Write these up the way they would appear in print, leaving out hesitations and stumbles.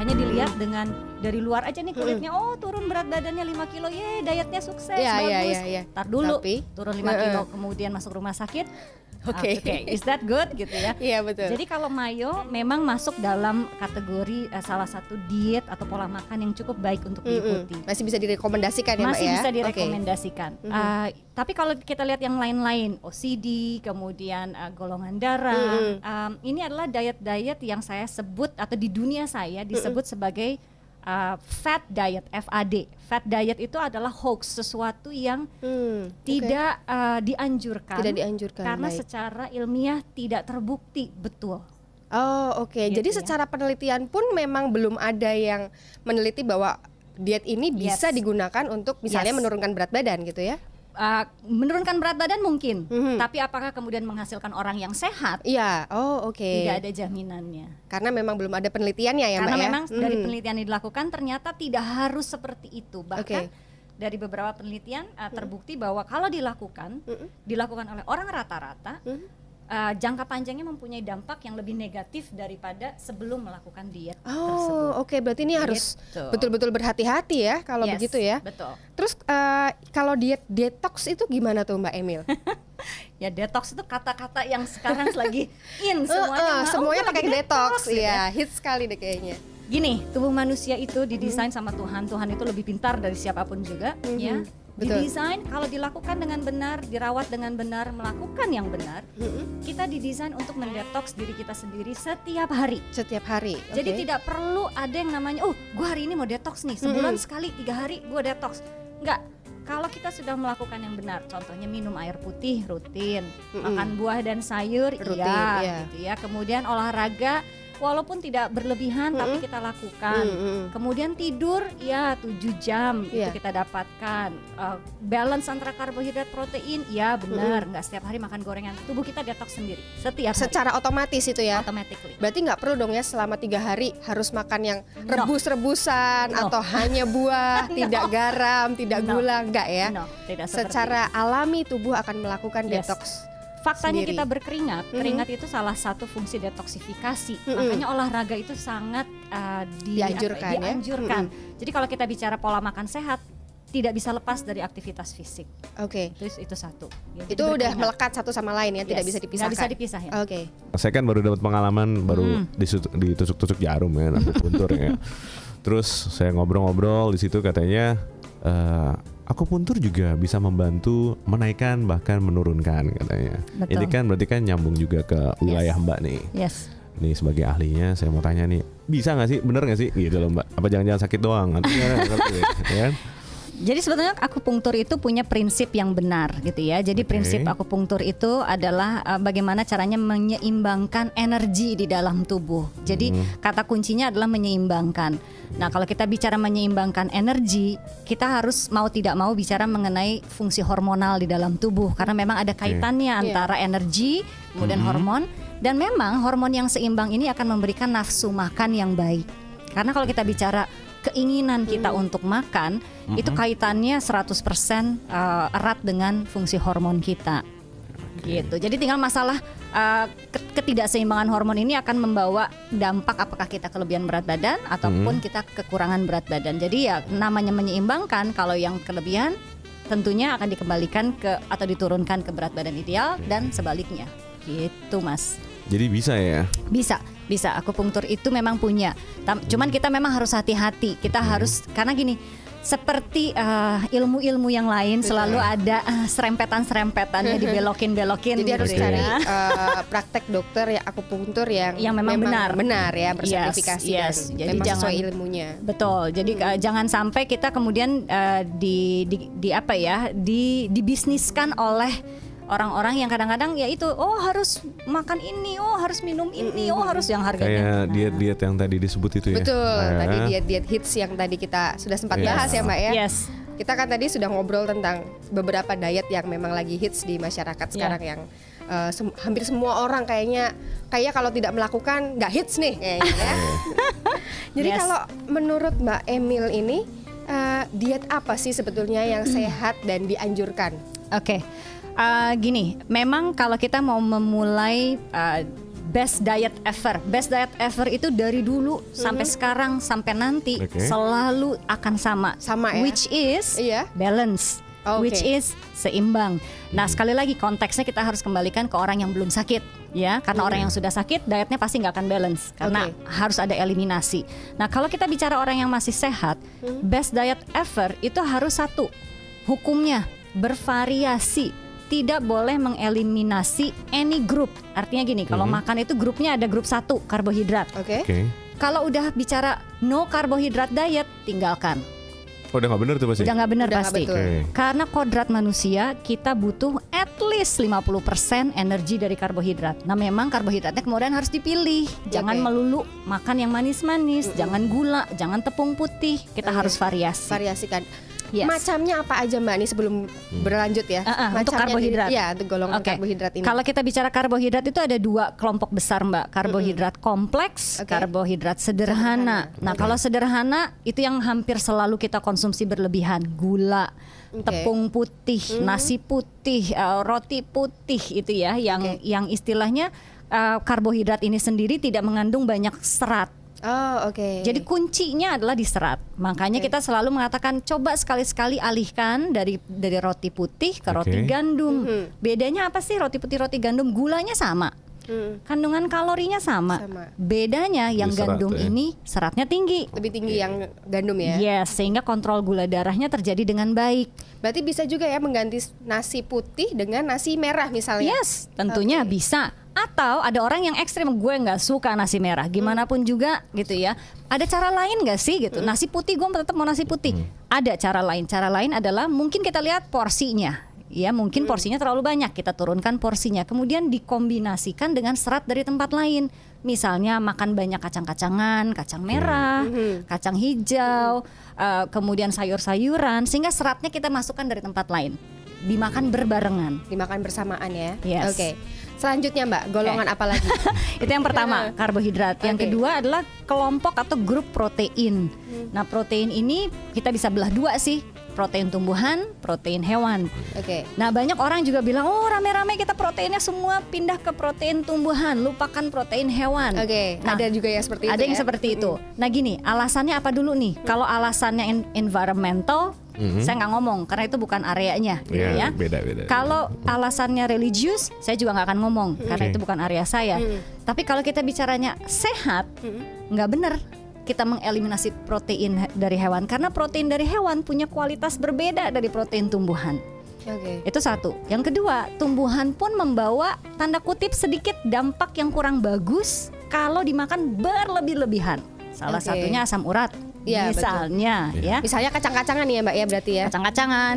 hanya dilihat dengan dari luar aja nih kulitnya, oh turun berat badannya 5 kilo, dietnya sukses, bagus. Tar dulu, turun 5 kilo, kemudian masuk rumah sakit. Oke, is that good gitu ya? Iya betul. Jadi kalau mayo memang masuk dalam kategori salah satu diet atau pola makan yang cukup baik untuk diikuti. Masih bisa direkomendasikan ya Mbak ya? Masih bisa direkomendasikan. Tapi kalau kita lihat yang lain-lain, OCD, kemudian golongan darah, ini adalah diet-diet yang saya sebut atau di dunia saya disebut sebagai fat diet, FAD. Fat diet itu adalah hoax, sesuatu yang tidak dianjurkan. Tidak dianjurkan. Karena secara ilmiah tidak terbukti betul. Oh oke. Gitu. Jadi secara penelitian pun memang belum ada yang meneliti bahwa diet ini bisa digunakan untuk misalnya menurunkan berat badan gitu ya? Menurunkan berat badan mungkin, tapi apakah kemudian menghasilkan orang yang sehat? Iya, tidak ada jaminannya. Karena memang belum ada penelitiannya ya Mbak ya? Karena memang dari penelitian yang dilakukan ternyata tidak harus seperti itu. Bahkan dari beberapa penelitian terbukti bahwa kalau dilakukan oleh orang rata-rata, jangka panjangnya mempunyai dampak yang lebih negatif daripada sebelum melakukan diet tersebut. Oke, berarti ini harus betul-betul berhati-hati ya kalau begitu ya. Betul. Terus kalau diet detox itu gimana tuh Mbak Emil? Ya detox itu kata-kata yang sekarang lagi in semuanya pakai detox ya, hits sekali deh kayaknya. Gini, tubuh manusia itu didesain sama Tuhan. Tuhan itu lebih pintar dari siapapun juga, ya. Didesain kalau dilakukan dengan benar, dirawat dengan benar, melakukan yang benar, kita didesain untuk mendetoks diri kita sendiri setiap hari. Setiap hari. Jadi tidak perlu ada yang namanya, gue hari ini mau detoks nih, sebulan sekali 3 hari gue detoks. Enggak. Kalau kita sudah melakukan yang benar, contohnya minum air putih rutin, makan buah dan sayur rutin, gitu ya. Kemudian olahraga walaupun tidak berlebihan tapi kita lakukan. Kemudian tidur 7 jam itu kita dapatkan. Balance antara karbohidrat protein benar, nggak setiap hari makan gorengan. Tubuh kita detox sendiri setiap hari. Secara otomatis itu ya. Automatically. Berarti nggak perlu dong ya selama 3 hari harus makan yang rebus-rebusan atau hanya buah, tidak garam, tidak gula, enggak ya. Tidak secara alami tubuh akan melakukan detox. Faktanya kita berkeringat, keringat itu salah satu fungsi detoksifikasi. Makanya olahraga itu sangat dianjurkan. Jadi kalau kita bicara pola makan sehat, tidak bisa lepas dari aktivitas fisik. Itu satu. Itu udah melekat satu sama lain ya, tidak bisa dipisahkan. Nggak bisa dipisah ya. Saya kan baru dapat pengalaman, baru ditusuk-tusuk jarum ya, akupuntur ya. Terus saya ngobrol-ngobrol di situ katanya. Akupuntur juga bisa membantu menaikkan bahkan menurunkan katanya. Betul. Ini kan berarti kan nyambung juga ke wilayah Mbak nih. Nih sebagai ahlinya saya mau tanya nih, bisa nggak sih, bener nggak sih gitu loh Mbak? Apa jangan-jangan sakit doang? Ya? Jadi sebetulnya akupunktur itu punya prinsip yang benar gitu ya. Jadi prinsip akupunktur itu adalah bagaimana caranya menyeimbangkan energi di dalam tubuh. Jadi kata kuncinya adalah menyeimbangkan. Nah kalau kita bicara menyeimbangkan energi, kita harus mau tidak mau bicara mengenai fungsi hormonal di dalam tubuh. Karena memang ada kaitannya antara energi kemudian hormon. Dan memang hormon yang seimbang ini akan memberikan nafsu makan yang baik. Karena kalau kita bicara keinginan kita untuk makan, itu kaitannya 100% erat dengan fungsi hormon kita. Gitu. Jadi tinggal masalah ketidakseimbangan hormon ini akan membawa dampak apakah kita kelebihan berat badan ataupun kita kekurangan berat badan. Jadi ya namanya menyeimbangkan, kalau yang kelebihan tentunya akan dikembalikan atau diturunkan ke berat badan ideal dan sebaliknya. Gitu Mas. Jadi bisa ya? Bisa. Akupunktur itu memang punya. Cuman kita memang harus hati-hati. Kita harus, karena gini, seperti ilmu-ilmu yang lain selalu ada serempetan-serempetannya dibelokin-belokin. Jadi harus cari praktek dokter ya akupunktur yang memang benar ya, bersertifikasi jadi memang sesuai ilmunya. Betul. Jadi jangan sampai kita kemudian dibisniskan oleh orang-orang yang kadang-kadang ya itu harus makan ini, harus minum ini, harus yang harganya. Kayak diet-diet yang tadi disebut itu ya. Betul. Tadi diet-diet hits yang tadi kita sudah sempat bahas ya Mbak ya. Kita kan tadi sudah ngobrol tentang beberapa diet yang memang lagi hits di masyarakat sekarang yang hampir semua orang kayaknya kalau tidak melakukan nggak hits nih kayaknya ya. Jadi kalau menurut Mbak Emil ini diet apa sih sebetulnya yang sehat dan dianjurkan? Gini, memang kalau kita mau memulai best diet ever. Best diet ever itu dari dulu sampai sekarang sampai nanti selalu akan sama. Sama ya. Which is balance. Which is seimbang. Nah, sekali lagi konteksnya kita harus kembalikan ke orang yang belum sakit, ya. Karena orang yang sudah sakit, dietnya pasti nggak akan balance karena harus ada eliminasi. Nah, kalau kita bicara orang yang masih sehat, best diet ever itu harus satu, hukumnya bervariasi. Tidak boleh mengeliminasi any group. Artinya gini, kalau makan itu grupnya ada grup 1, karbohidrat. Kalau udah bicara no karbohidrat diet, tinggalkan. Oh, udah nggak benar tuh pasti? Udah nggak benar pasti. Karena kodrat manusia kita butuh at least 50% energi dari karbohidrat. Nah, memang karbohidratnya kemudian harus dipilih. Jangan melulu makan yang manis-manis, jangan gula, jangan tepung putih. Kita harus variasikan. Macamnya apa aja Mbak, ini sebelum berlanjut ya? Untuk karbohidrat. Iya, untuk golongan karbohidrat ini. Kalau kita bicara karbohidrat itu ada 2 kelompok besar Mbak. Karbohidrat kompleks, karbohidrat sederhana. Nah, kalau sederhana itu yang hampir selalu kita konsumsi berlebihan. Gula, tepung putih, nasi putih, roti putih itu ya. Yang istilahnya karbohidrat ini sendiri tidak mengandung banyak serat. Jadi kuncinya adalah di serat. Makanya kita selalu mengatakan coba sekali-sekali alihkan dari roti putih ke roti gandum. Bedanya apa sih roti putih, roti gandum? Gulanya sama, kandungan kalorinya sama. Bedanya yang gandum ini seratnya tinggi. Lebih tinggi yang gandum ya? Yes, sehingga kontrol gula darahnya terjadi dengan baik. Berarti bisa juga ya mengganti nasi putih dengan nasi merah misalnya? Yes, tentunya bisa. Atau ada orang yang ekstrim, gue nggak suka nasi merah, gimana pun juga gitu ya. Ada cara lain nggak sih gitu? Nasi putih gue tetap mau nasi putih. Ada cara lain. Cara lain adalah mungkin kita lihat porsinya. Ya mungkin porsinya terlalu banyak, kita turunkan porsinya. Kemudian dikombinasikan dengan serat dari tempat lain. Misalnya makan banyak kacang-kacangan, kacang merah, kacang hijau, kemudian sayur-sayuran, sehingga seratnya kita masukkan dari tempat lain. Dimakan berbarengan. Dimakan bersamaan ya? Yes. Selanjutnya Mbak, golongan apa lagi? Itu yang pertama, karbohidrat. Yang kedua adalah kelompok atau grup protein. Nah, protein ini kita bisa belah 2 sih. Protein tumbuhan, protein hewan. Nah, banyak orang juga bilang, oh rame-rame kita proteinnya semua pindah ke protein tumbuhan, lupakan protein hewan. Nah, ada juga ya seperti itu. Ada yang seperti itu. Nah gini, alasannya apa dulu nih? Kalau alasannya environmental, saya nggak ngomong karena itu bukan areanya, gitu ya. Beda-beda. Kalau alasannya religius, saya juga nggak akan ngomong karena itu bukan area saya. Tapi kalau kita bicaranya sehat, nggak benar kita mengeliminasi protein dari hewan karena protein dari hewan punya kualitas berbeda dari protein tumbuhan. Itu satu. Yang kedua, tumbuhan pun membawa tanda kutip sedikit dampak yang kurang bagus kalau dimakan berlebih-lebihan. Salah satunya asam urat. Misalnya ya. Misalnya kacang-kacangan ya Mbak ya berarti ya. Kacang-kacangan,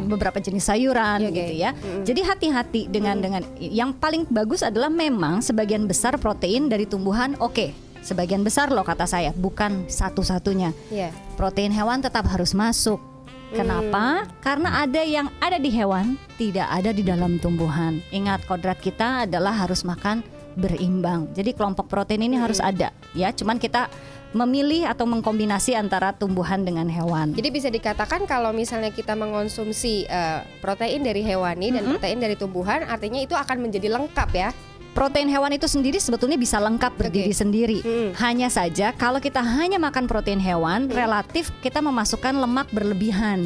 beberapa jenis sayuran gitu ya. Jadi hati-hati dengan yang paling bagus adalah memang sebagian besar protein dari tumbuhan sebagian besar loh kata saya, bukan satu-satunya. Protein hewan tetap harus masuk. Kenapa? Karena ada yang ada di hewan, tidak ada di dalam tumbuhan. Ingat, kodrat kita adalah harus makan berimbang. Jadi kelompok protein ini harus ada, ya. Cuman kita memilih atau mengkombinasi antara tumbuhan dengan hewan. Jadi bisa dikatakan kalau misalnya kita mengonsumsi protein dari hewani dan protein dari tumbuhan, artinya itu akan menjadi lengkap ya. Protein hewan itu sendiri sebetulnya bisa lengkap berdiri sendiri. Hanya saja kalau kita hanya makan protein hewan, relatif kita memasukkan lemak berlebihan.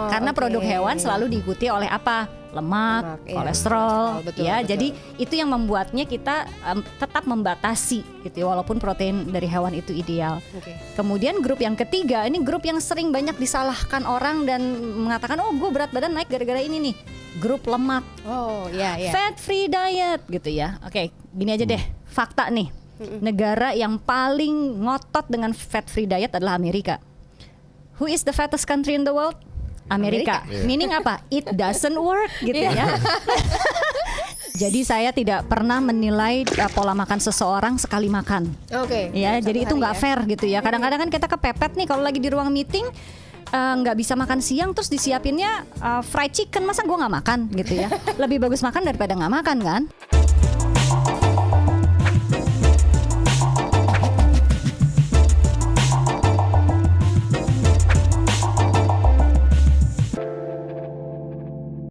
Karena produk hewan selalu diikuti oleh apa? Lemak, kolesterol, betul. Jadi itu yang membuatnya kita tetap membatasi gitu ya, walaupun protein dari hewan itu ideal. Kemudian grup yang ketiga, ini grup yang sering banyak disalahkan orang dan mengatakan, oh gue berat badan naik gara-gara ini nih. Grup lemak, fat free diet gitu ya. Gini aja deh, fakta nih. Negara yang paling ngotot dengan fat free diet adalah Amerika. Who is the fattest country in the world? Amerika. Meaning apa? It doesn't work gitu ya. Jadi saya tidak pernah menilai pola makan seseorang sekali makan. Ya, jadi itu nggak fair gitu ya. Kadang-kadang kan kita kepepet nih kalau lagi di ruang meeting. Nggak bisa makan siang terus disiapinnya fried chicken, masa gue nggak makan gitu ya. Lebih bagus makan daripada nggak makan kan.